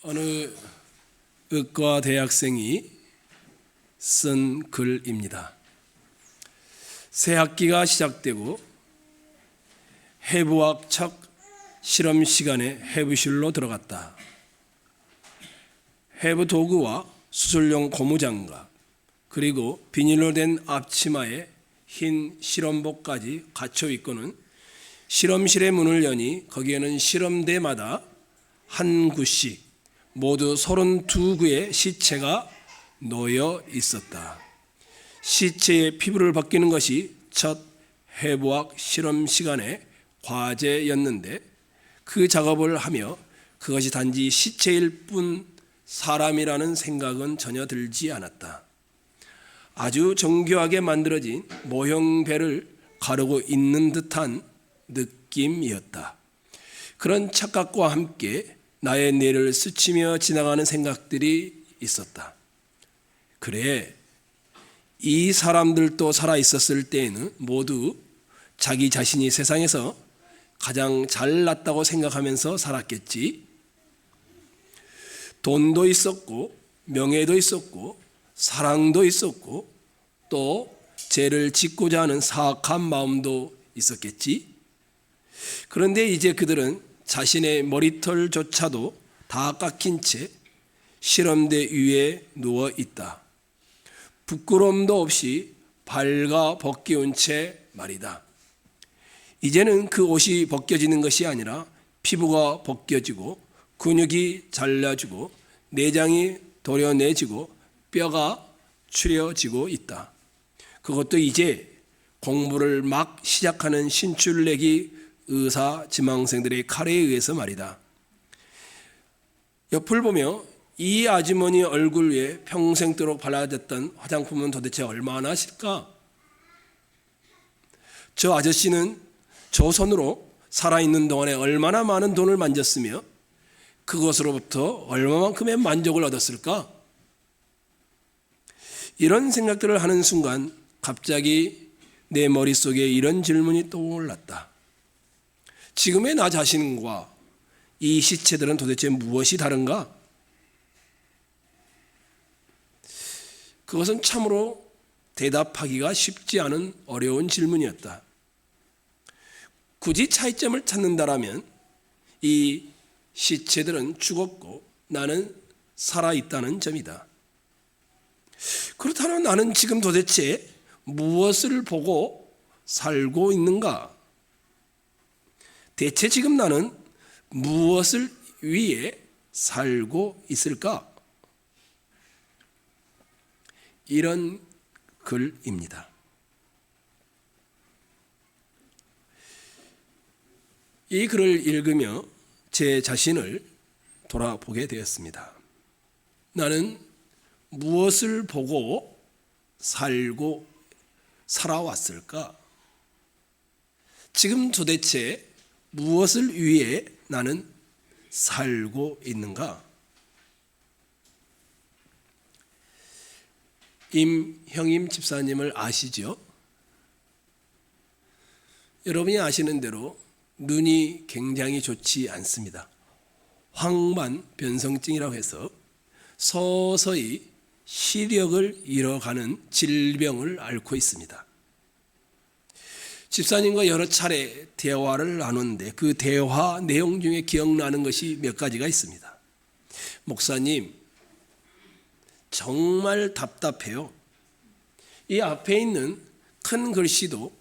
어느 의과 대학생이 쓴 글입니다. 새 학기가 시작되고 해부학 첫 실험 시간에 해부실로 들어갔다. 해부 도구와 수술용 고무장갑 그리고 비닐로 된 앞치마에 흰 실험복까지 갖춰 입고는 실험실의 문을 여니 거기에는 실험대마다 한 구씩 모두 32구의 시체가 놓여 있었다. 시체의 피부를 벗기는 것이 첫 해부학 실험 시간의 과제였는데 그 작업을 하며 그것이 단지 시체일 뿐 사람이라는 생각은 전혀 들지 않았다. 아주 정교하게 만들어진 모형 배를 가르고 있는 듯한 느낌이었다. 그런 착각과 함께 나의 뇌를 스치며 지나가는 생각들이 있었다. 그래, 이 사람들도 살아있었을 때에는 모두 자기 자신이 세상에서 가장 잘났다고 생각하면서 살았겠지. 돈도 있었고 명예도 있었고 사랑도 있었고 또 죄를 짓고자 하는 사악한 마음도 있었겠지. 그런데 이제 그들은 자신의 머리털조차도 다 깎인 채 실험대 위에 누워 있다. 부끄러움도 없이 발가 벗겨온 채 말이다. 이제는 그 옷이 벗겨지는 것이 아니라 피부가 벗겨지고 근육이 잘라지고 내장이 도려내지고 뼈가 추려지고 있다. 그것도 이제 공부를 막 시작하는 신출내기 의사 지망생들의 칼에 의해서 말이다. 옆을 보며 이 아주머니 얼굴 위에 평생도록 발라졌던 화장품은 도대체 얼마나 하실까? 저 아저씨는 저 손으로 살아있는 동안에 얼마나 많은 돈을 만졌으며 그것으로부터 얼마만큼의 만족을 얻었을까? 이런 생각들을 하는 순간 갑자기 내 머릿속에 이런 질문이 떠올랐다. 지금의 나 자신과 이 시체들은 도대체 무엇이 다른가? 그것은 참으로 대답하기가 쉽지 않은 어려운 질문이었다. 굳이 차이점을 찾는다라면 이 시체들은 죽었고 나는 살아있다는 점이다. 그렇다면 나는 지금 도대체 무엇을 보고 살고 있는가? 대체 지금 나는 무엇을 위해 살고 있을까? 이런 글입니다. 이 글을 읽으며 제 자신을 돌아보게 되었습니다. 나는 무엇을 보고 살고 살아왔을까? 지금 도대체 무엇을 위해 나는 살고 있는가? 임형임 집사님을 아시죠? 여러분이 아시는 대로 눈이 굉장히 좋지 않습니다. 황반변성증이라고 해서 서서히 시력을 잃어가는 질병을 앓고 있습니다. 집사님과 여러 차례 대화를 나누는데 그 대화 내용 중에 기억나는 것이 몇 가지가 있습니다. 목사님, 정말 답답해요. 이 앞에 있는 큰 글씨도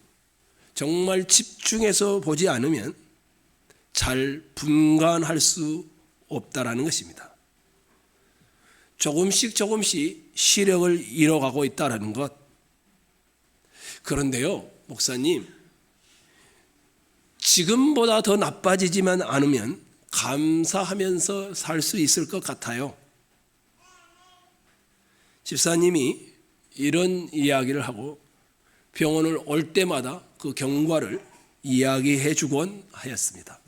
정말 집중해서 보지 않으면 잘 분간할 수 없다라는 것입니다. 조금씩 시력을 잃어가고 있다라는 것. 그런데요, 목사님, 지금보다 더 나빠지지만 않으면 감사하면서 살 수 있을 것 같아요. 집사님이 이런 이야기를 하고 병원을 올 때마다 그 경과를 이야기해 주곤 하였습니다.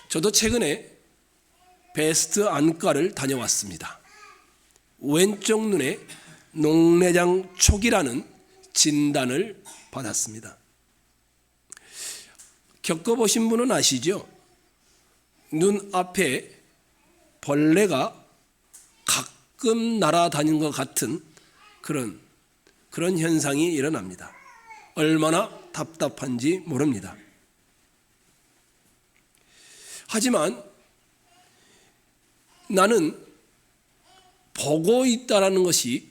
저도 최근에 베스트 안과를 다녀왔습니다. 왼쪽 눈에 녹내장 초기라는 진단을 받았습니다. 겪어보신 분은 아시죠? 눈 앞에 벌레가 가끔 날아다니는 것 같은 그런 현상이 일어납니다. 얼마나 답답한지 모릅니다. 하지만 나는 보고 있다라는 것이,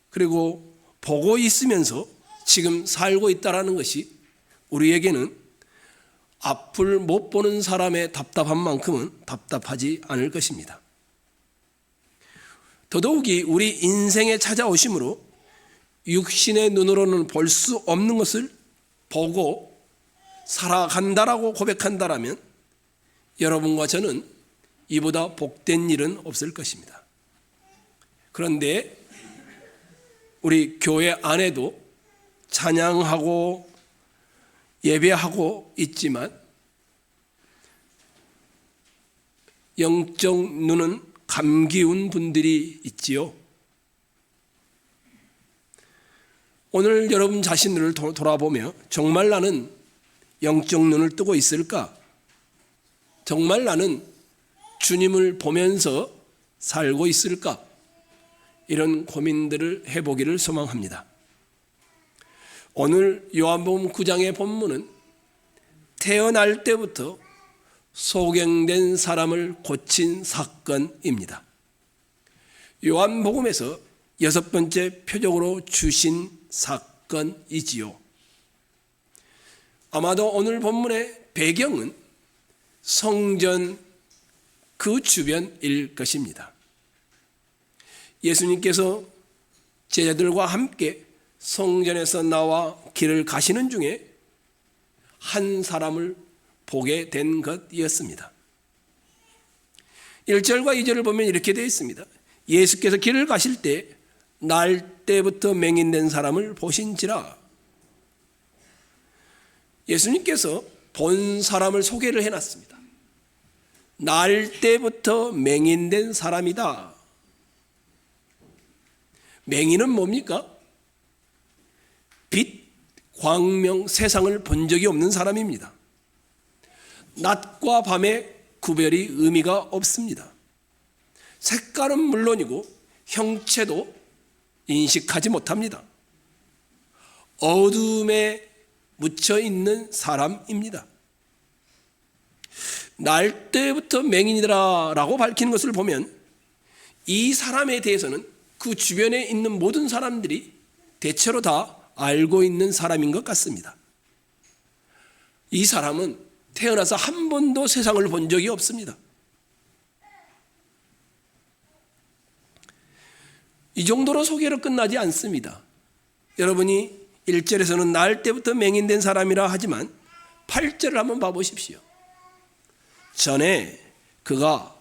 그리고 보고 있으면서 지금 살고 있다라는 것이 우리에게는 앞을 못 보는 사람의 답답한 만큼은 답답하지 않을 것입니다. 더더욱이 우리 인생에 찾아오심으로 육신의 눈으로는 볼 수 없는 것을 보고 살아간다라고 고백한다라면 여러분과 저는 이보다 복된 일은 없을 것입니다. 그런데 우리 교회 안에도 찬양하고 예배하고 있지만 영적 눈은 감기운 분들이 있지요. 오늘 여러분 자신을 돌아보며 정말 나는 영적 눈을 뜨고 있을까? 정말 나는 주님을 보면서 살고 있을까? 이런 고민들을 해보기를 소망합니다. 오늘 요한복음 9장의 본문은 태어날 때부터 소경된 사람을 고친 사건입니다. 요한복음에서 6번째 표적으로 주신 사건이지요. 아마도 오늘 본문의 배경은 성전 그 주변일 것입니다. 예수님께서 제자들과 함께 성전에서 나와 길을 가시는 중에 한 사람을 보게 된 것이었습니다. 1절과 2절을 보면 이렇게 되어 있습니다. 예수께서 길을 가실 때 날 때부터 맹인된 사람을 보신지라. 예수님께서 본 사람을 소개를 해놨습니다. 날 때부터 맹인된 사람이다. 맹인은 뭡니까? 빛, 광명, 세상을 본 적이 없는 사람입니다. 낮과 밤의 구별이 의미가 없습니다. 색깔은 물론이고 형체도 인식하지 못합니다. 어둠에 묻혀 있는 사람입니다. 날 때부터 맹인이라고 밝히는 것을 보면 이 사람에 대해서는 그 주변에 있는 모든 사람들이 대체로 다 알고 있는 사람인 것 같습니다. 이 사람은 태어나서 한 번도 세상을 본 적이 없습니다. 이 정도로 소개로 끝나지 않습니다. 여러분이 1절에서는 날 때부터 맹인된 사람이라 하지만 8절을 한번 봐보십시오. 전에 그가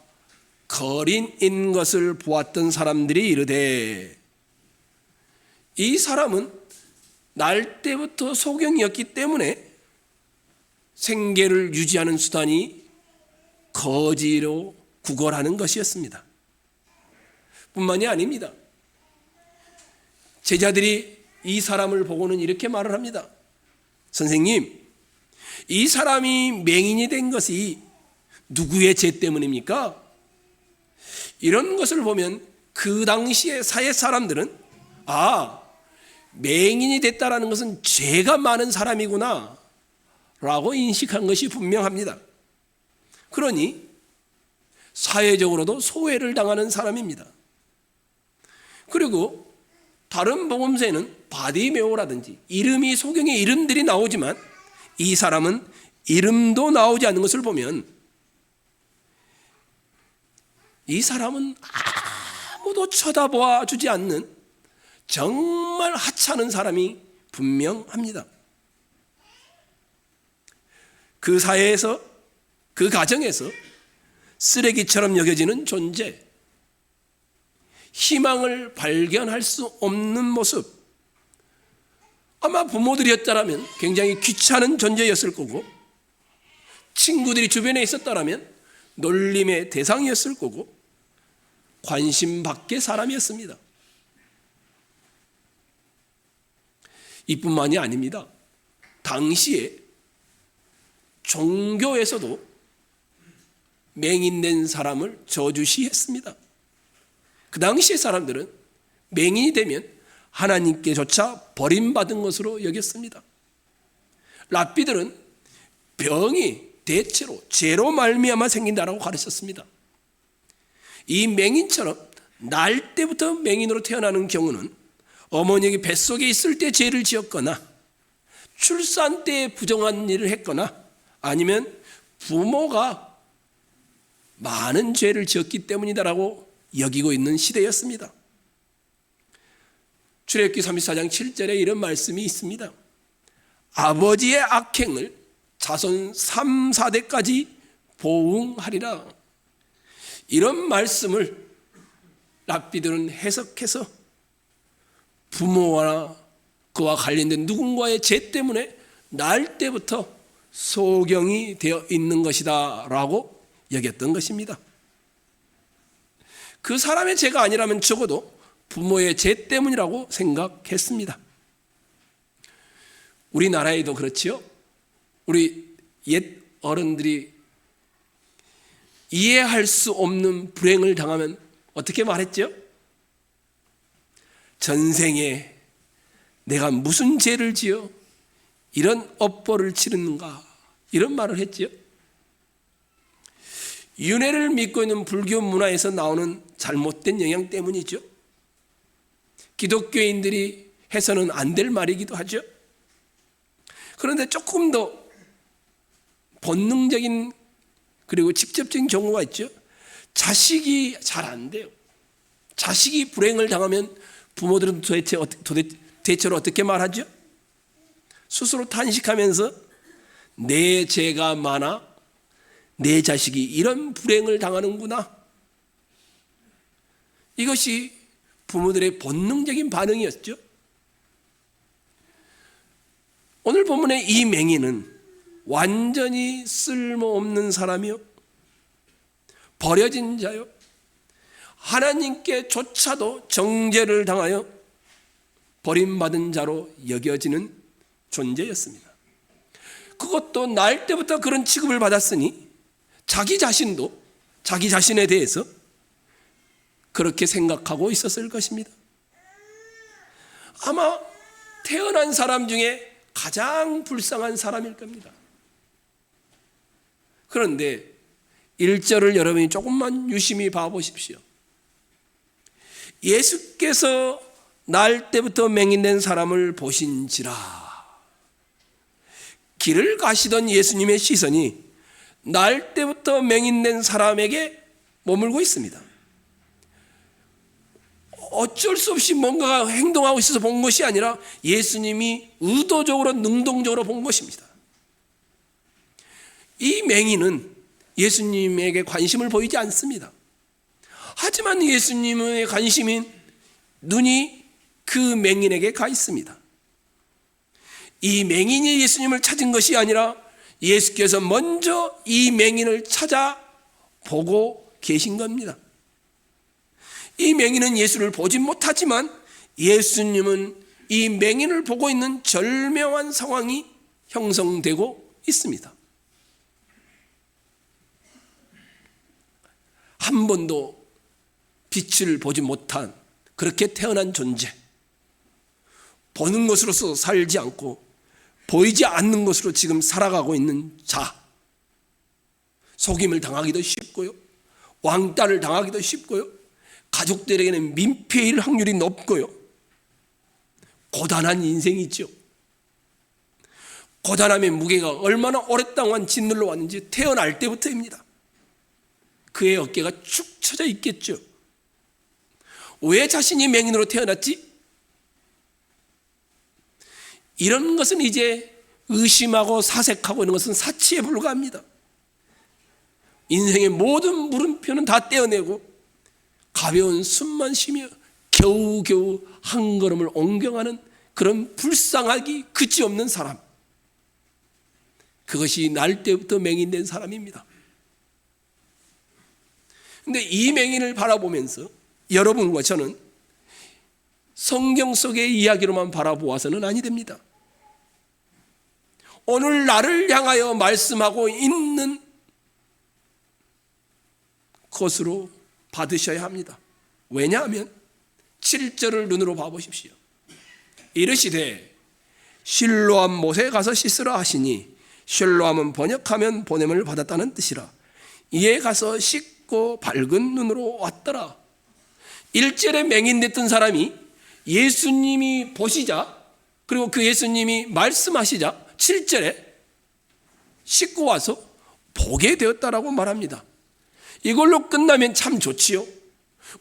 거린인 것을 보았던 사람들이 이르되, 이 사람은 날 때부터 소경이었기 때문에 생계를 유지하는 수단이 거지로 구걸하는 것이었습니다. 뿐만이 아닙니다. 제자들이 이 사람을 보고는 이렇게 말을 합니다. 선생님, 이 사람이 맹인이 된 것이 누구의 죄 때문입니까? 이런 것을 보면 그 당시의 사회 사람들은 맹인이 됐다라는 것은 죄가 많은 사람이구나 라고 인식한 것이 분명합니다. 그러니 사회적으로도 소외를 당하는 사람입니다. 그리고 다른 복음서에는 바디메오라든지 이름이 소경의 이름들이 나오지만 이 사람은 이름도 나오지 않는 것을 보면 이 사람은 아무도 쳐다보아 주지 않는 정말 하찮은 사람이 분명합니다. 그 사회에서, 그 가정에서 쓰레기처럼 여겨지는 존재, 희망을 발견할 수 없는 모습, 아마 부모들이었다면 굉장히 귀찮은 존재였을 거고, 친구들이 주변에 있었다면 놀림의 대상이었을 거고, 관심 밖의 사람이었습니다. 이뿐만이 아닙니다. 당시에 종교에서도 맹인된 사람을 저주시했습니다. 그 당시의 사람들은 맹인이 되면 하나님께조차 버림받은 것으로 여겼습니다. 랍비들은 병이 대체로 죄로 말미암아 생긴다라고 가르쳤습니다. 이 맹인처럼 날 때부터 맹인으로 태어나는 경우는 어머니에게 뱃속에 있을 때 죄를 지었거나 출산 때 부정한 일을 했거나 아니면 부모가 많은 죄를 지었기 때문이다라고 여기고 있는 시대였습니다. 출애굽기 34장 7절에 이런 말씀이 있습니다. 아버지의 악행을 자손 3, 4대까지 보응하리라. 이런 말씀을 랍비들은 해석해서 부모와 그와 관련된 누군가의 죄 때문에 날 때부터 소경이 되어 있는 것이다 라고 여겼던 것입니다. 그 사람의 죄가 아니라면 적어도 부모의 죄 때문이라고 생각했습니다. 우리나라에도 그렇지요. 우리 옛 어른들이 이해할 수 없는 불행을 당하면 어떻게 말했죠? 전생에 내가 무슨 죄를 지어 이런 업보를 치르는가, 이런 말을 했지요. 윤회를 믿고 있는 불교 문화에서 나오는 잘못된 영향 때문이죠. 기독교인들이 해서는 안 될 말이기도 하죠. 그런데 조금 더 본능적인 그리고 직접적인 경우가 있죠. 자식이 잘 안 돼요. 자식이 불행을 당하면 부모들은 대체로 어떻게 말하죠? 스스로 탄식하면서 내 죄가 많아 내 자식이 이런 불행을 당하는구나. 이것이 부모들의 본능적인 반응이었죠. 오늘 본문의 이 맹인은 완전히 쓸모없는 사람이요, 버려진 자요, 하나님께조차도 정죄를 당하여 버림받은 자로 여겨지는 존재였습니다. 그것도 날 때부터 그런 취급을 받았으니 자기 자신도 자기 자신에 대해서 그렇게 생각하고 있었을 것입니다. 아마 태어난 사람 중에 가장 불쌍한 사람일 겁니다. 그런데 1절을 여러분이 조금만 유심히 봐보십시오. 예수께서 날 때부터 맹인된 사람을 보신지라. 길을 가시던 예수님의 시선이 날 때부터 맹인된 사람에게 머물고 있습니다. 어쩔 수 없이 뭔가 행동하고 있어서 본 것이 아니라 예수님이 의도적으로 능동적으로 본 것입니다. 이 맹인은 예수님에게 관심을 보이지 않습니다. 하지만 예수님의 관심인 눈이 그 맹인에게 가 있습니다. 이 맹인이 예수님을 찾은 것이 아니라 예수께서 먼저 이 맹인을 찾아보고 계신 겁니다. 이 맹인은 예수를 보지 못하지만 예수님은 이 맹인을 보고 있는 절묘한 상황이 형성되고 있습니다. 한 번도 빛을 보지 못한 그렇게 태어난 존재, 보는 것으로서 살지 않고 보이지 않는 것으로 지금 살아가고 있는 자, 속임을 당하기도 쉽고요, 왕따를 당하기도 쉽고요, 가족들에게는 민폐일 확률이 높고요, 고단한 인생이죠. 고단함의 무게가 얼마나 오랫동안 짓눌러 왔는지 태어날 때부터입니다. 그의 어깨가 축 처져 있겠죠. 왜 자신이 맹인으로 태어났지? 이런 것은 이제 의심하고 사색하고 있는 것은 사치에 불과합니다. 인생의 모든 물음표는 다 떼어내고 가벼운 숨만 쉬며 겨우겨우 한 걸음을 옮겨가는 그런 불쌍하기 그지없는 사람, 그것이 날 때부터 맹인된 사람입니다. 그런데 이 맹인을 바라보면서 여러분과 저는 성경 속의 이야기로만 바라보아서는 아니 됩니다. 오늘 나를 향하여 말씀하고 있는 것으로 받으셔야 합니다. 왜냐하면 7절을 눈으로 봐보십시오. 이르시되 실로암 못에 가서 씻으라 하시니, 실로암은 번역하면 보냄을 받았다는 뜻이라. 이에 가서 씻고 밝은 눈으로 왔더라. 1절에 맹인됐던 사람이 예수님이 보시자, 그리고 그 예수님이 말씀하시자 7절에 씻고 와서 보게 되었다라고 말합니다. 이걸로 끝나면 참 좋지요.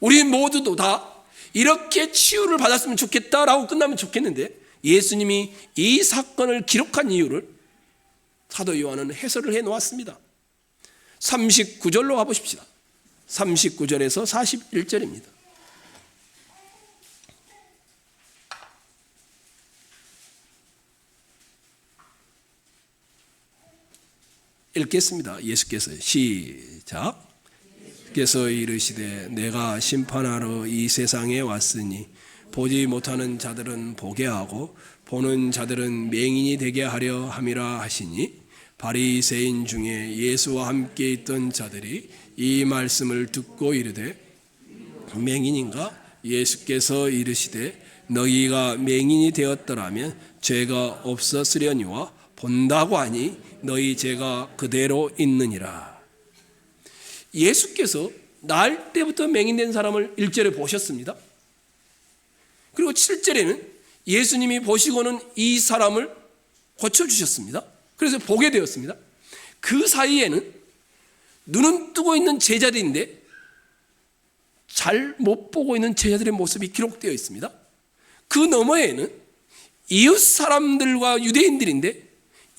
우리 모두도 다 이렇게 치유를 받았으면 좋겠다라고 끝나면 좋겠는데, 예수님이 이 사건을 기록한 이유를 사도 요한은 해설을 해 놓았습니다. 39절로 가보십시다. 39절에서 41절입니다. 읽겠습니다. 예수께서 시작. 께서 이르시되 내가 심판하러 이 세상에 왔으니 보지 못하는 자들은 보게 하고 보는 자들은 맹인이 되게 하려 함이라 하시니, 바리새인 중에 예수와 함께 있던 자들이 이 말씀을 듣고 이르되 맹인인가? 예수께서 이르시되 너희가 맹인이 되었더라면 죄가 없었으려니와 본다고 하니 너희 죄가 그대로 있느니라. 예수께서 날 때부터 맹인된 사람을 1절에 보셨습니다. 그리고 7절에는 예수님이 보시고는 이 사람을 고쳐주셨습니다. 그래서 보게 되었습니다. 그 사이에는 눈은 뜨고 있는 제자들인데 잘 못 보고 있는 제자들의 모습이 기록되어 있습니다. 그 너머에는 이웃 사람들과 유대인들인데,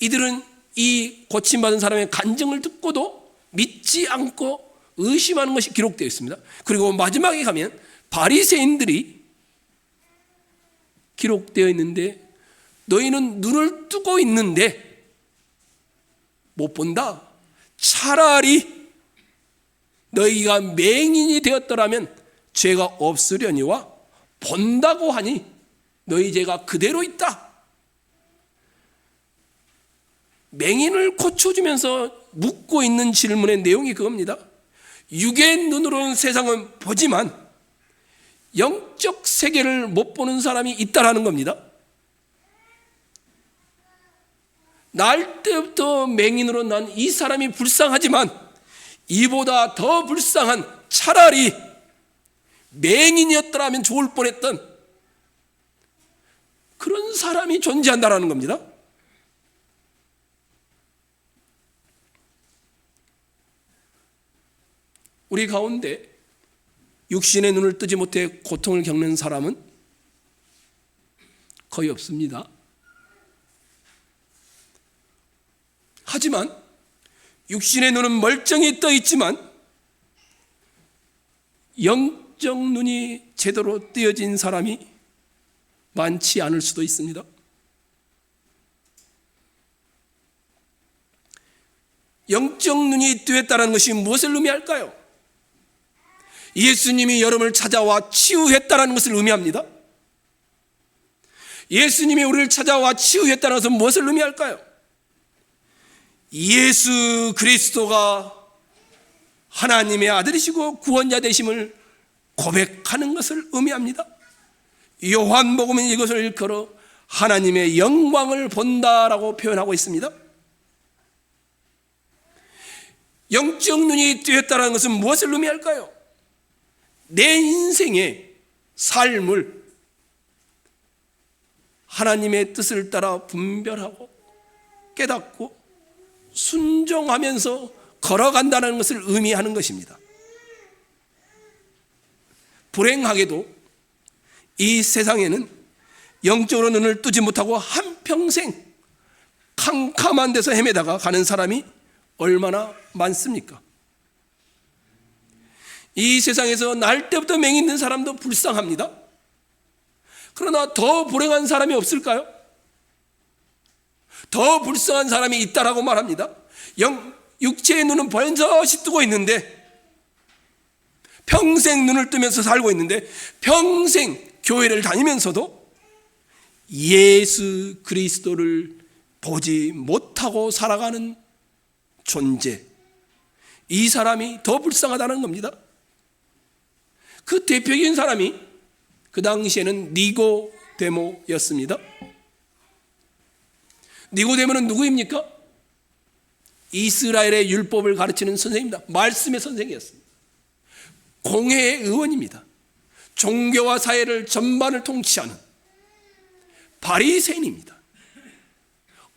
이들은 이 고침받은 사람의 간증을 듣고도 믿지 않고 의심하는 것이 기록되어 있습니다. 그리고 마지막에 가면 바리새인들이 기록되어 있는데, 너희는 눈을 뜨고 있는데 못 본다. 차라리 너희가 맹인이 되었더라면 죄가 없으려니와 본다고 하니 너희 죄가 그대로 있다. 맹인을 고쳐주면서 묻고 있는 질문의 내용이 그겁니다. 육의 눈으로는 세상은 보지만 영적 세계를 못 보는 사람이 있다라는 겁니다. 날 때부터 맹인으로 난 이 사람이 불쌍하지만 이보다 더 불쌍한, 차라리 맹인이었더라면 좋을 뻔했던 그런 사람이 존재한다라는 겁니다. 우리 가운데 육신의 눈을 뜨지 못해 고통을 겪는 사람은 거의 없습니다. 하지만 육신의 눈은 멀쩡히 떠 있지만 영적 눈이 제대로 뜨여진 사람이 많지 않을 수도 있습니다. 영적 눈이 뜨였다는 것이 무엇을 의미할까요? 예수님이 여러분을 찾아와 치유했다는 것을 의미합니다. 예수님이 우리를 찾아와 치유했다는 것은 무엇을 의미할까요? 예수 그리스도가 하나님의 아들이시고 구원자 되심을 고백하는 것을 의미합니다. 요한복음은 이것을 일컬어 하나님의 영광을 본다라고 표현하고 있습니다. 영적 눈이 뜨였다는 것은 무엇을 의미할까요? 내 인생의 삶을 하나님의 뜻을 따라 분별하고 깨닫고 순종하면서 걸어간다는 것을 의미하는 것입니다. 불행하게도 이 세상에는 영적으로 눈을 뜨지 못하고 한평생 캄캄한 데서 헤매다가 가는 사람이 얼마나 많습니까? 이 세상에서 날 때부터 맹인된 사람도 불쌍합니다. 그러나 더 불행한 사람이 없을까요? 더 불쌍한 사람이 있다라고 말합니다. 육체의 눈은 번젓이 뜨고 있는데, 평생 눈을 뜨면서 살고 있는데, 평생 교회를 다니면서도 예수 그리스도를 보지 못하고 살아가는 존재, 이 사람이 더 불쌍하다는 겁니다. 그 대표적인 사람이 그 당시에는 니고데모였습니다. 니고데모는 누구입니까? 이스라엘의 율법을 가르치는 선생입니다. 말씀의 선생이었습니다. 공회의 의원입니다. 종교와 사회를 전반을 통치하는 바리새인입니다.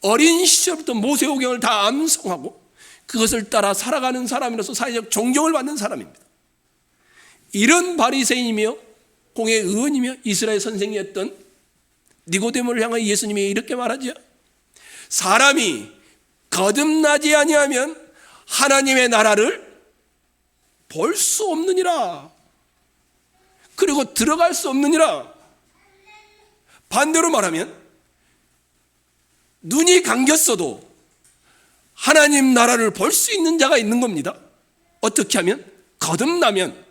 어린 시절부터 모세오경을 다 암송하고 그것을 따라 살아가는 사람이로서 사회적 존경을 받는 사람입니다. 이런 바리새인이며 공회 의원이며 이스라엘 선생이었던 니고데모를 향해 예수님이 이렇게 말하죠. 사람이 거듭나지 아니하면 하나님의 나라를 볼 수 없느니라. 그리고 들어갈 수 없느니라. 반대로 말하면 눈이 감겼어도 하나님 나라를 볼 수 있는 자가 있는 겁니다. 어떻게 하면? 거듭나면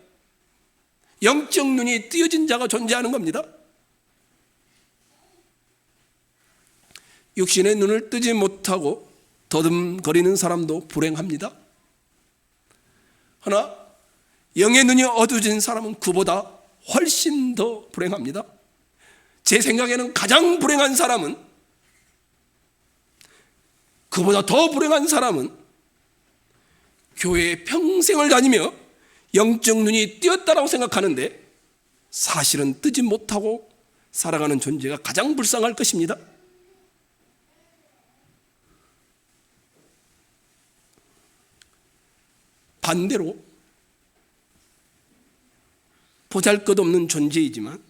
영적 눈이 띄어진 자가 존재하는 겁니다. 육신의 눈을 뜨지 못하고 더듬거리는 사람도 불행합니다. 그러나 영의 눈이 어두워진 사람은 그보다 훨씬 더 불행합니다. 제 생각에는 가장 불행한 사람은, 그보다 더 불행한 사람은 교회에 평생을 다니며 영적 눈이 띄었다라고 생각하는데 사실은 뜨지 못하고 살아가는 존재가 가장 불쌍할 것입니다. 반대로 보잘것없는 존재이지만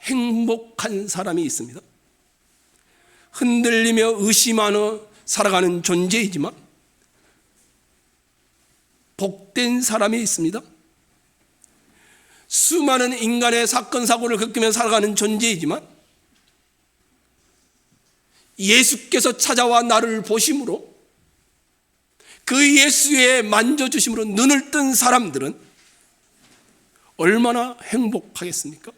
행복한 사람이 있습니다. 흔들리며 의심하며 살아가는 존재이지만 복된 사람이 있습니다. 수많은 인간의 사건 사고를 겪으며 살아가는 존재이지만 예수께서 찾아와 나를 보심으로 그 예수의 만져주심으로 눈을 뜬 사람들은 얼마나 행복하겠습니까?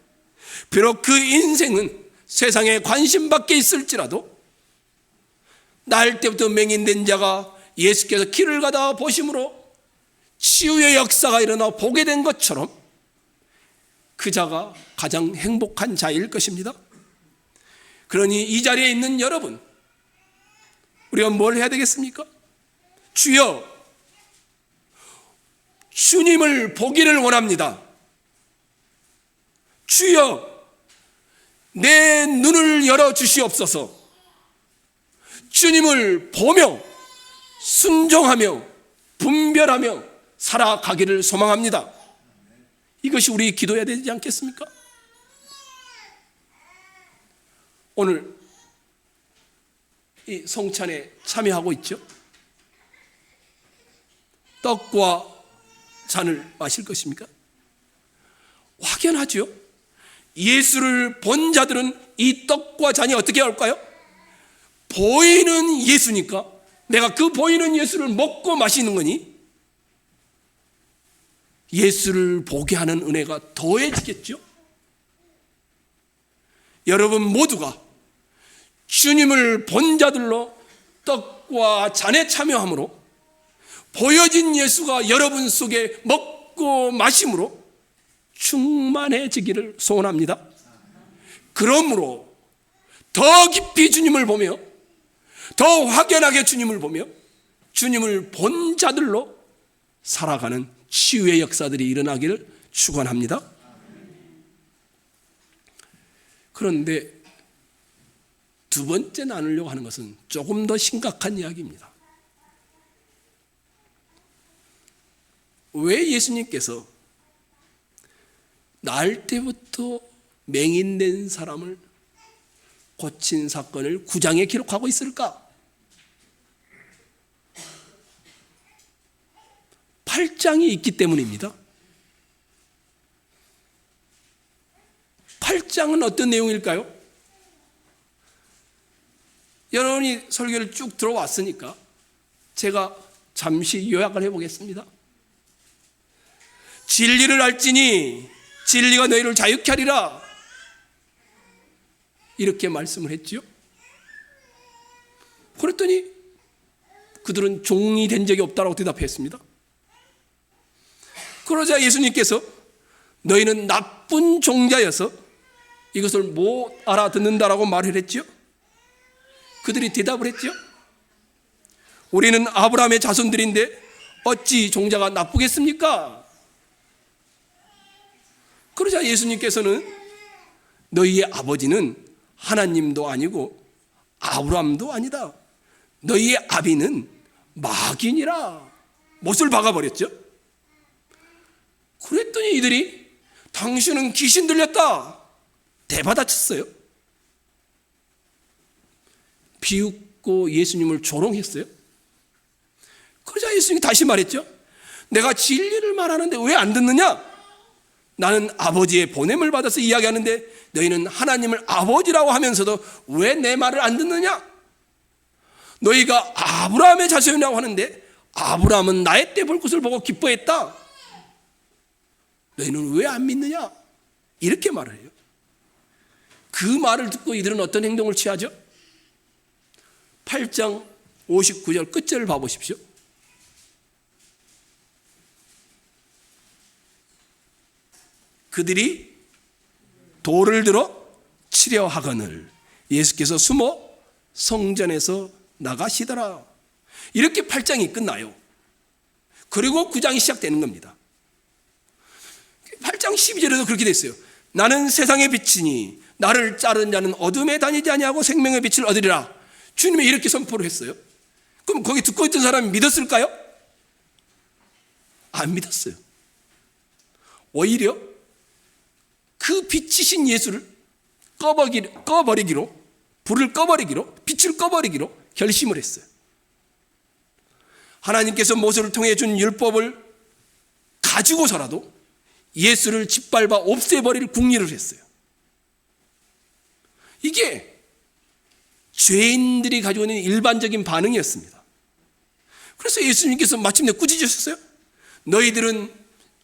비록 그 인생은 세상에 관심 밖에 있을지라도 날 때부터 맹인된 자가 예수께서 길을 가다 보심으로 치유의 역사가 일어나 보게 된 것처럼 그 자가 가장 행복한 자일 것입니다. 그러니 이 자리에 있는 여러분, 우리가 뭘 해야 되겠습니까? 주여, 주님을 보기를 원합니다. 주여, 내 눈을 열어주시옵소서. 주님을 보며 순종하며 분별하며 살아가기를 소망합니다. 이것이 우리 기도해야 되지 않겠습니까? 오늘 이 성찬에 참여하고 있죠? 떡과 잔을 마실 것입니까? 확연하죠? 예수를 본 자들은 이 떡과 잔이 어떻게 할까요? 보이는 예수니까 내가 그 보이는 예수를 먹고 마시는 거니 예수를 보게 하는 은혜가 더해지겠죠? 여러분 모두가 주님을 본 자들로 떡과 잔에 참여함으로 보여진 예수가 여러분 속에 먹고 마심으로 충만해지기를 소원합니다. 그러므로 더 깊이 주님을 보며 더 확연하게 주님을 보며 주님을 본 자들로 살아가는 치유의 역사들이 일어나기를 축원합니다. 그런데 두 번째 나누려고 하는 것은 조금 더 심각한 이야기입니다. 왜 예수님께서 날 때부터 맹인된 사람을 고친 사건을 9장에 기록하고 있을까? 8장이 있기 때문입니다. 8장은 어떤 내용일까요? 여러분이 설교를 쭉 들어왔으니까 제가 잠시 요약을 해보겠습니다. 진리를 알지니 진리가 너희를 자유케 하리라, 이렇게 말씀을 했지요. 그랬더니 그들은 종이 된 적이 없다라고 대답했습니다. 그러자 예수님께서 너희는 나쁜 종자여서 이것을 못 알아듣는다라고 말을 했죠. 그들이 대답을 했죠. 우리는 아브라함의 자손들인데 어찌 종자가 나쁘겠습니까? 그러자 예수님께서는 너희의 아버지는 하나님도 아니고 아브라함도 아니다. 너희의 아비는 마귀니라. 못을 박아버렸죠. 그랬더니 이들이 당신은 귀신 들렸다 대받아쳤어요. 비웃고 예수님을 조롱했어요. 그러자 예수님이 다시 말했죠. 내가 진리를 말하는데 왜 안 듣느냐? 나는 아버지의 보냄을 받아서 이야기하는데 너희는 하나님을 아버지라고 하면서도 왜 내 말을 안 듣느냐? 너희가 아브라함의 자손이라고 하는데 아브라함은 나의 때 볼 것을 보고 기뻐했다. 너희는 왜 안 믿느냐? 이렇게 말을 해요. 그 말을 듣고 이들은 어떤 행동을 취하죠? 8장 59절 끝절을 봐보십시오. 그들이 돌을 들어 치려 하거늘 예수께서 숨어 성전에서 나가시더라. 이렇게 8장이 끝나요. 그리고 9장이 시작되는 겁니다. 8장 12절에도 그렇게 됐어요. 나는 세상의 빛이니 나를 자른 자는 어둠에 다니지 아니하고 생명의 빛을 얻으리라. 주님이 이렇게 선포를 했어요. 그럼 거기 듣고 있던 사람이 믿었을까요? 안 믿었어요. 오히려 그 빛이신 예수를 꺼버리기로, 불을 꺼버리기로, 빛을 꺼버리기로 결심을 했어요. 하나님께서 모세를 통해 준 율법을 가지고서라도 예수를 짓밟아 없애버릴 궁리를 했어요. 이게 죄인들이 가지고 있는 일반적인 반응이었습니다. 그래서 예수님께서 마침내 꾸짖으셨어요. 너희들은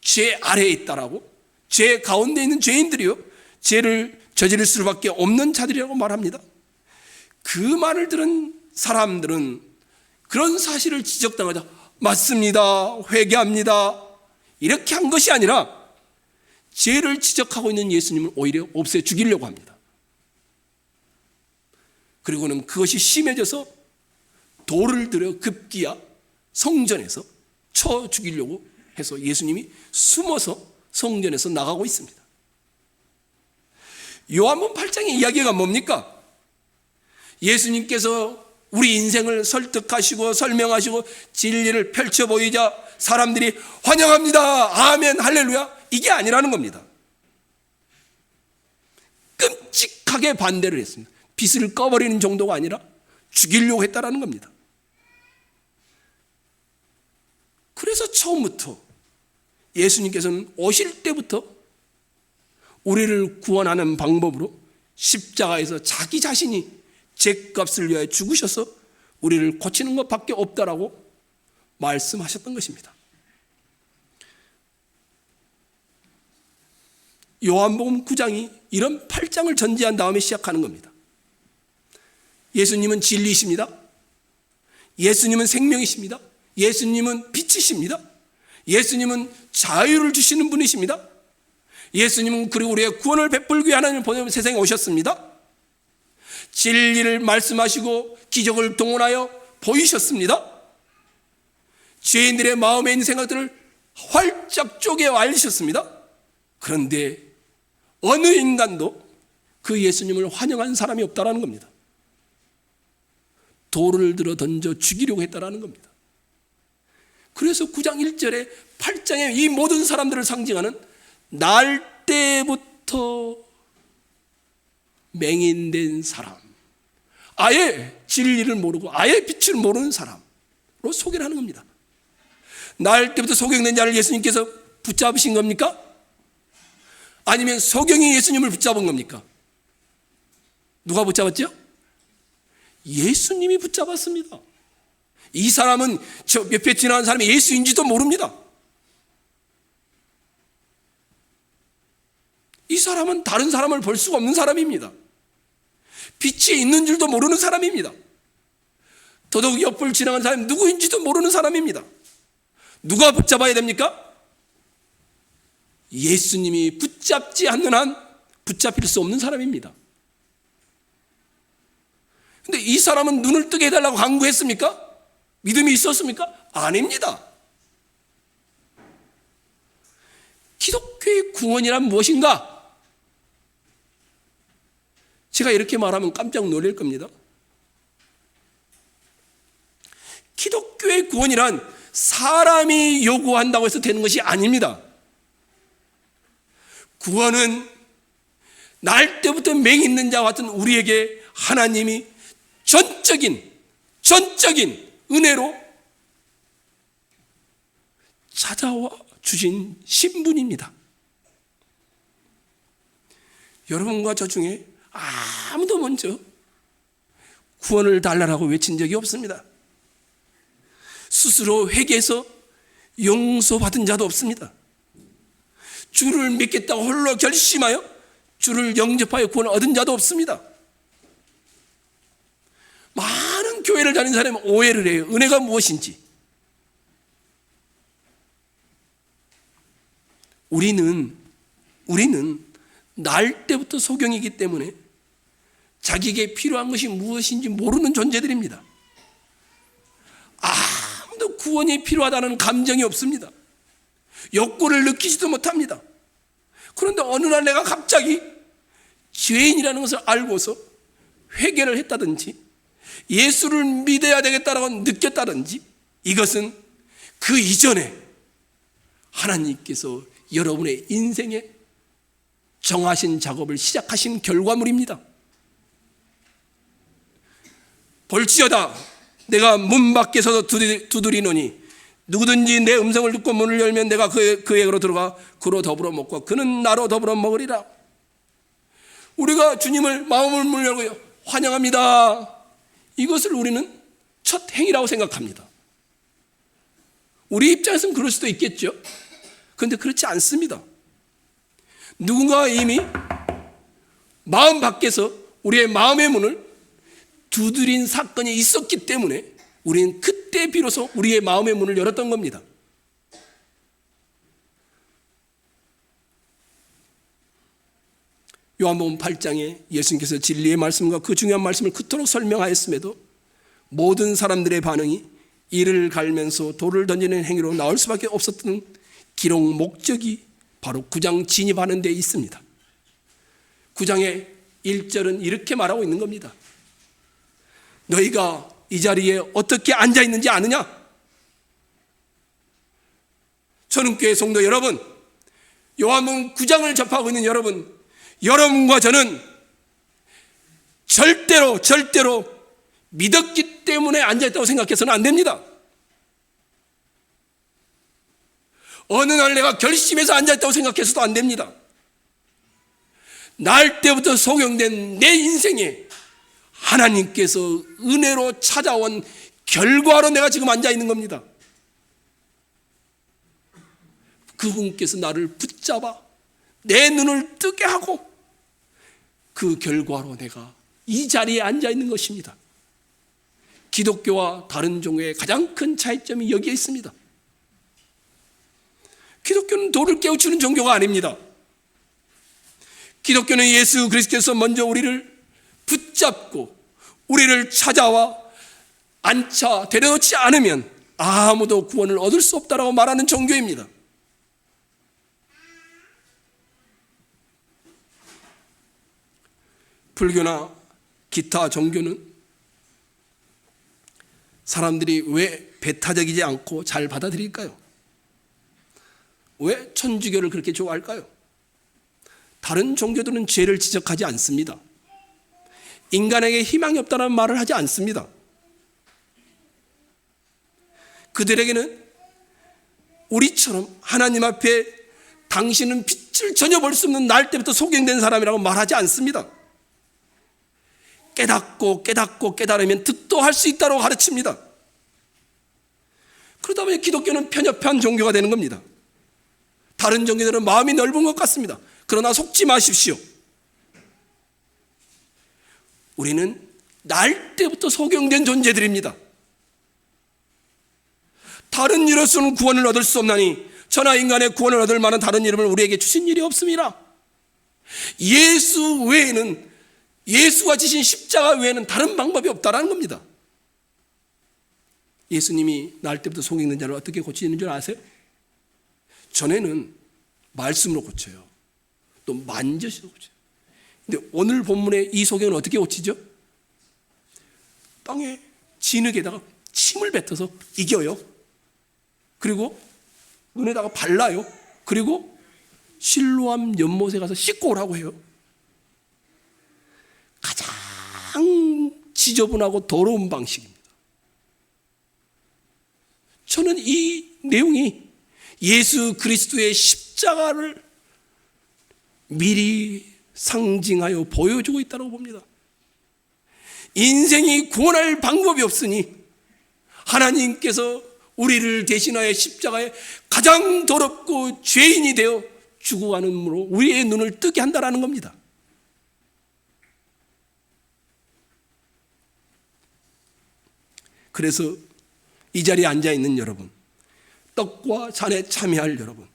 죄 아래에 있다라고, 죄 가운데 있는 죄인들이요 죄를 저지를 수밖에 없는 자들이라고 말합니다. 그 말을 들은 사람들은 그런 사실을 지적당하자 맞습니다, 회개합니다 이렇게 한 것이 아니라 죄를 지적하고 있는 예수님을 오히려 없애 죽이려고 합니다. 그리고는 그것이 심해져서 돌을 들여 급기야 성전에서 쳐 죽이려고 해서 예수님이 숨어서 성전에서 나가고 있습니다. 요한복음 8장의 이야기가 뭡니까? 예수님께서 우리 인생을 설득하시고 설명하시고 진리를 펼쳐 보이자 사람들이 환영합니다, 아멘, 할렐루야, 이게 아니라는 겁니다. 끔찍하게 반대를 했습니다. 빛을 꺼버리는 정도가 아니라 죽이려고 했다라는 겁니다. 그래서 처음부터 예수님께서는 오실 때부터 우리를 구원하는 방법으로 십자가에서 자기 자신이 죄값을 위하여 죽으셔서 우리를 고치는 것밖에 없다라고 말씀하셨던 것입니다. 요한복음 9장이 이런 8장을 전제한 다음에 시작하는 겁니다. 예수님은 진리이십니다. 예수님은 생명이십니다. 예수님은 빛이십니다. 예수님은 자유를 주시는 분이십니다. 예수님은 그리고 우리의 구원을 베풀기 위해 하나님을 보내서 세상에 오셨습니다. 진리를 말씀하시고 기적을 동원하여 보이셨습니다. 죄인들의 마음에 있는 생각들을 활짝 쪼개 알리셨습니다. 그런데 어느 인간도 그 예수님을 환영한 사람이 없다라는 겁니다. 돌을 들어 던져 죽이려고 했다라는 겁니다. 그래서 9장 1절에 8장에 이 모든 사람들을 상징하는 날 때부터 맹인된 사람, 아예 진리를 모르고 아예 빛을 모르는 사람으로 소개를 하는 겁니다. 날 때부터 소경된 자를 예수님께서 붙잡으신 겁니까? 아니면 소경이 예수님을 붙잡은 겁니까? 누가 붙잡았죠? 예수님이 붙잡았습니다. 이 사람은 저 옆에 지나간 사람이 예수인지도 모릅니다. 이 사람은 다른 사람을 볼 수가 없는 사람입니다. 빛이 있는 줄도 모르는 사람입니다. 더더욱 옆을 지나가는 사람이 누구인지도 모르는 사람입니다. 누가 붙잡아야 됩니까? 예수님이 붙잡지 않는 한 붙잡힐 수 없는 사람입니다. 근데 이 사람은 눈을 뜨게 해달라고 간구했습니까? 믿음이 있었습니까? 아닙니다. 기독교의 구원이란 무엇인가? 제가 이렇게 말하면 깜짝 놀랄 겁니다. 기독교의 구원이란 사람이 요구한다고 해서 되는 것이 아닙니다. 구원은 날 때부터 맹 있는 자와 같은 우리에게 하나님이 전적인 은혜로 찾아와 주신 신분입니다. 여러분과 저 중에 아무도 먼저 구원을 달라고 외친 적이 없습니다. 스스로 회개해서 용서받은 자도 없습니다. 주를 믿겠다고 홀로 결심하여 주를 영접하여 구원을 얻은 자도 없습니다. 많은 교회를 다니는 사람은 오해를 해요. 은혜가 무엇인지. 우리는 날 때부터 소경이기 때문에 자기에게 필요한 것이 무엇인지 모르는 존재들입니다. 아무도 구원이 필요하다는 감정이 없습니다. 욕구를 느끼지도 못합니다. 그런데 어느 날 내가 갑자기 죄인이라는 것을 알고서 회개를 했다든지 예수를 믿어야 되겠다라고 느꼈다든지, 이것은 그 이전에 하나님께서 여러분의 인생에 정하신 작업을 시작하신 결과물입니다. 볼지어다 내가 문 밖에서 두드리노니 누구든지 내 음성을 듣고 문을 열면 내가 그에게로 들어가 그로 더불어 먹고 그는 나로 더불어 먹으리라. 우리가 주님을 마음을 열고 환영합니다. 이것을 우리는 첫 행위라고 생각합니다. 우리 입장에서는 그럴 수도 있겠죠. 그런데 그렇지 않습니다. 누군가 이미 마음 밖에서 우리의 마음의 문을 두드린 사건이 있었기 때문에 우리는 그때 비로소 우리의 마음의 문을 열었던 겁니다. 요한복음 8장에 예수님께서 진리의 말씀과 그 중요한 말씀을 그토록 설명하였음에도 모든 사람들의 반응이 이를 갈면서 돌을 던지는 행위로 나올 수밖에 없었던 기록 목적이 바로 9장 진입하는 데 있습니다. 9장의 1절은 이렇게 말하고 있는 겁니다. 너희가 이 자리에 어떻게 앉아 있는지 아느냐? 전은교회 성도 여러분, 요한복음 9장을 접하고 있는 여러분과 저는 절대로 믿었기 때문에 앉아있다고 생각해서는 안 됩니다. 어느 날 내가 결심해서 앉아있다고 생각해서도 안 됩니다. 날 때부터 소경된 내 인생에 하나님께서 은혜로 찾아온 결과로 내가 지금 앉아있는 겁니다. 그분께서 나를 붙잡아 내 눈을 뜨게 하고 그 결과로 내가 이 자리에 앉아있는 것입니다. 기독교와 다른 종교의 가장 큰 차이점이 여기에 있습니다. 기독교는 돌을 깨우치는 종교가 아닙니다. 기독교는 예수 그리스도께서 먼저 우리를 붙잡고 우리를 찾아와 앉혀 데려놓지 않으면 아무도 구원을 얻을 수 없다라고 말하는 종교입니다. 불교나 기타 종교는 사람들이 왜 배타적이지 않고 잘 받아들일까요? 왜 천주교를 그렇게 좋아할까요? 다른 종교들은 죄를 지적하지 않습니다. 인간에게 희망이 없다는 말을 하지 않습니다. 그들에게는 우리처럼 하나님 앞에 당신은 빛을 전혀 볼 수 없는 날 때부터 소경된 사람이라고 말하지 않습니다. 깨닫고 깨달으면 득도할 수 있다고 가르칩니다. 그러다 보니 기독교는 편협한 종교가 되는 겁니다. 다른 종교들은 마음이 넓은 것 같습니다. 그러나 속지 마십시오. 우리는 날 때부터 소경된 존재들입니다. 다른 이로서는 구원을 얻을 수 없나니 천하 인간의 구원을 얻을 만한 다른 이름을 우리에게 주신 일이 없습니다. 예수 외에는, 예수가 지신 십자가 외에는 다른 방법이 없다라는 겁니다. 예수님이 날 때부터 속 익는 자를 어떻게 고치는 줄 아세요? 전에는 말씀으로 고쳐요. 또 만져서 고쳐요. 근데 오늘 본문의 이 소경은 어떻게 고치죠? 땅에 진흙에다가 침을 뱉어서 이겨요. 그리고 눈에다가 발라요. 그리고 실로암 연못에 가서 씻고 오라고 해요. 가장 지저분하고 더러운 방식입니다. 저는 이 내용이 예수 그리스도의 십자가를 미리 상징하여 보여주고 있다고 봅니다. 인생이 구원할 방법이 없으니 하나님께서 우리를 대신하여 십자가에 가장 더럽고 죄인이 되어 죽어가는으로 우리의 눈을 뜨게 한다는 겁니다. 그래서 이 자리에 앉아있는 여러분, 떡과 잔에 참여할 여러분,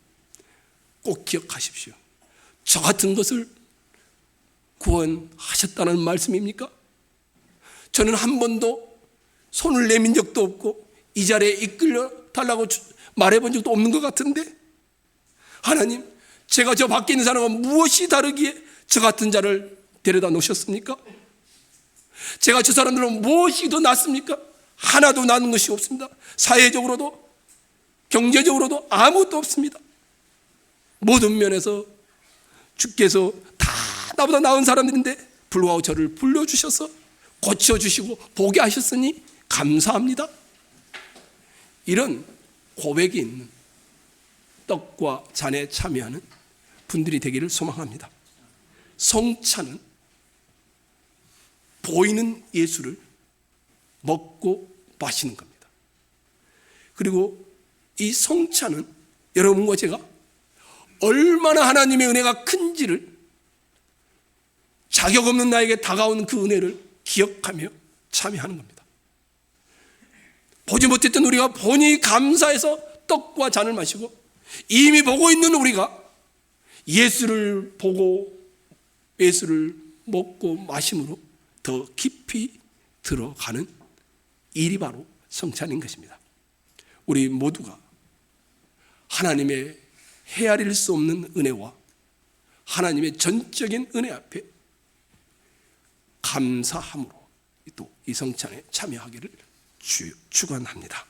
꼭 기억하십시오. 저 같은 것을 구원하셨다는 말씀입니까? 저는 한 번도 손을 내민 적도 없고 이 자리에 이끌려 달라고 말해본 적도 없는 것 같은데, 하나님, 제가 저 밖에 있는 사람과 무엇이 다르기에 저 같은 자를 데려다 놓으셨습니까? 제가 저 사람들은 무엇이 더 낫습니까? 하나도 나는 것이 없습니다. 사회적으로도 경제적으로도 아무것도 없습니다. 모든 면에서 주께서 다 나보다 나은 사람들인데 불구하고 저를 불러주셔서 고쳐주시고 보게 하셨으니 감사합니다. 이런 고백이 있는 떡과 잔에 참여하는 분들이 되기를 소망합니다. 성찬은 보이는 예수를 먹고 마시는 겁니다. 그리고 이 성찬은 여러분과 제가 얼마나 하나님의 은혜가 큰지를, 자격 없는 나에게 다가온 그 은혜를 기억하며 참여하는 겁니다. 보지 못했던 우리가 보니 감사해서 떡과 잔을 마시고, 이미 보고 있는 우리가 예수를 보고 예수를 먹고 마심으로 더 깊이 들어가는 일이 바로 성찬인 것입니다. 우리 모두가 하나님의 헤아릴 수 없는 은혜와 하나님의 전적인 은혜 앞에 감사함으로 또 이 성찬에 참여하기를 축원합니다.